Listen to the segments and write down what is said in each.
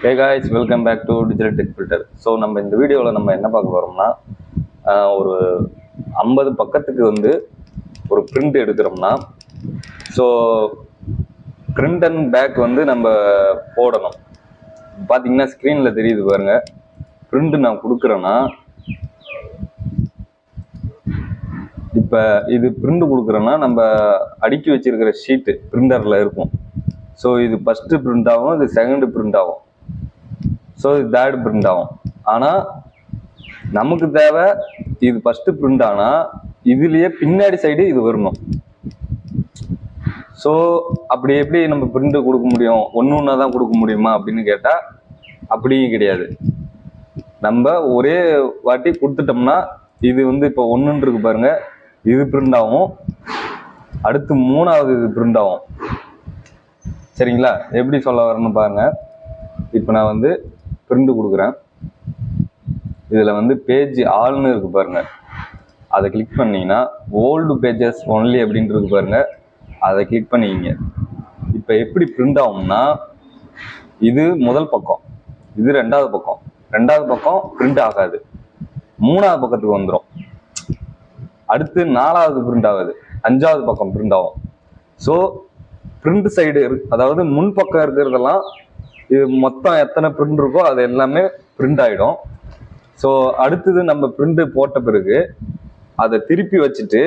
Hey guys, welcome back to Digital Tech Filter. So நம்ம இந்த வீடியோவில் நம்ம என்ன பார்க்க போகிறோம்னா ஒரு 50 பக்கத்துக்கு வந்து ஒரு பிரிண்ட் எடுக்கிறோம்னா ஸோ பிரிண்ட் அண்ட் பேக் வந்து நம்ம போடணும். பார்த்தீங்கன்னா ஸ்க்ரீனில் தெரியுது பாருங்க. பிரிண்ட் நான் கொடுக்குறேன்னா இப்போ இது பிரிண்ட் கொடுக்குறேன்னா நம்ம அடுக்கி வச்சிருக்கிற ஷீட்டு பிரிண்டரில் இருக்கும். ஸோ இது ஃபஸ்ட்டு பிரிண்ட் ஆகும், இது செகண்டு பிரிண்ட் ஆகும், ஸோ இது தேர்ட் பிரிண்ட் ஆகும். ஆனால் நமக்கு தேவை இது ஃபஸ்ட்டு பிரிண்ட் ஆனால் இதுலேயே பின்னாடி சைடு இது வரணும். ஸோ அப்படி எப்படி நம்ம பிரிண்ட் கொடுக்க முடியும்? ஒன்று ஒன்றா தான் கொடுக்க முடியுமா அப்படின்னு கேட்டால் அப்படியும் கிடையாது. நம்ம ஒரே வாட்டி கொடுத்துட்டோம்னா இது வந்து இப்போ ஒன்றுன்னு இருக்கு பாருங்க, இது பிரிண்ட் ஆகும், அடுத்து மூணாவது இது பிரிண்ட் ஆகும். சரிங்களா? எப்படி சொல்ல வரேன்னு பாருங்க. இப்போ நான் வந்து பிரிண்ட் கொடுக்குறேன். இதில் வந்து பேஜ் ஆல்னு இருக்கு பாருங்க, அதை கிளிக் பண்ணிங்கன்னா ஓல்டு பேஜஸ் ஒன்லி அப்படின்ட்டு இருக்கு பாருங்க, அதை கிளிக் பண்ணிக்கிங்க. இப்போ எப்படி பிரிண்ட் ஆகும்னா இது முதல் பக்கம், இது ரெண்டாவது பக்கம், ரெண்டாவது பக்கம் பிரிண்ட் ஆகாது, மூணாவது பக்கத்துக்கு வந்துடும், அடுத்து நாலாவது பிரிண்ட் ஆகுது, அஞ்சாவது பக்கம் பிரிண்ட் ஆகும். ஸோ பிரிண்ட் சைடு அதாவது முன் பக்கம் இருக்கிறதெல்லாம் இது மொத்தம் எத்தனை பிரிண்ட் இருக்கோ அது எல்லாமே பிரிண்ட் ஆகிடும். ஸோ அடுத்தது நம்ம பிரிண்ட் போட்ட பிறகு அதை திருப்பி வச்சுட்டு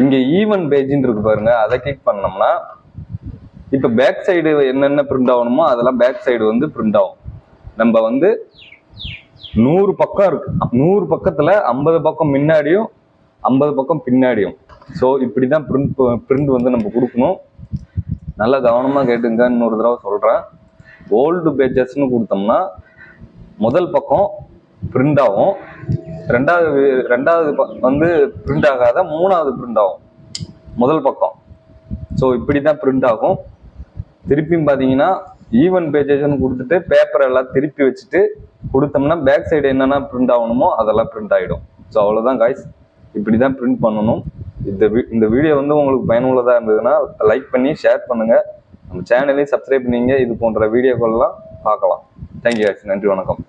இங்கே ஈவன் பேஜின்னு இருக்கு பாருங்க, அதை கிளிக் பண்ணோம்னா இப்போ பேக் சைடு என்னென்ன பிரிண்ட் ஆகணுமோ அதெல்லாம் பேக் சைடு வந்து பிரிண்ட் ஆகும். நம்ம வந்து 100 பக்கம் இருக்கு, 100 பக்கத்தில் 50 பக்கம் முன்னாடியும் 50 பக்கம் பின்னாடியும். ஸோ இப்படி தான் பிரிண்ட் வந்து நம்ம கொடுக்கணும். நல்லா கவனமாக கேட்டுங்க. இன்னொரு தடவை சொல்கிறேன். ஓல்டு பேஜஸ்ன்னு கொடுத்தோம்னா முதல் பக்கம் பிரிண்ட் ஆகும், ரெண்டாவது வந்து பிரிண்ட் ஆகாத, மூணாவது பிரிண்ட் ஆகும் முதல் பக்கம். ஸோ இப்படி தான் பிரிண்ட் ஆகும். திருப்பியும் பார்த்தீங்கன்னா ஈவன் பேஜஸ்ன்னு கொடுத்துட்டு பேப்பர் எல்லாம் திருப்பி வச்சுட்டு கொடுத்தோம்னா பேக் சைடு என்னென்ன பிரிண்ட் ஆகணுமோ அதெல்லாம் பிரிண்ட் ஆகிடும். ஸோ அவ்வளோதான் காய்ஸ், இப்படி தான் பிரிண்ட் பண்ணணும். இந்த வீடியோ வந்து உங்களுக்கு பயனுள்ளதாக இருந்ததுன்னா லைக் பண்ணி ஷேர் பண்ணுங்கள். நம்ம சேனலையும் சப்ஸ்கிரைப் பண்ணிங்க. இது போன்ற வீடியோக்கள்லாம் பார்க்கலாம். தேங்க்யூ காய்ஸ், நன்றி, வணக்கம்.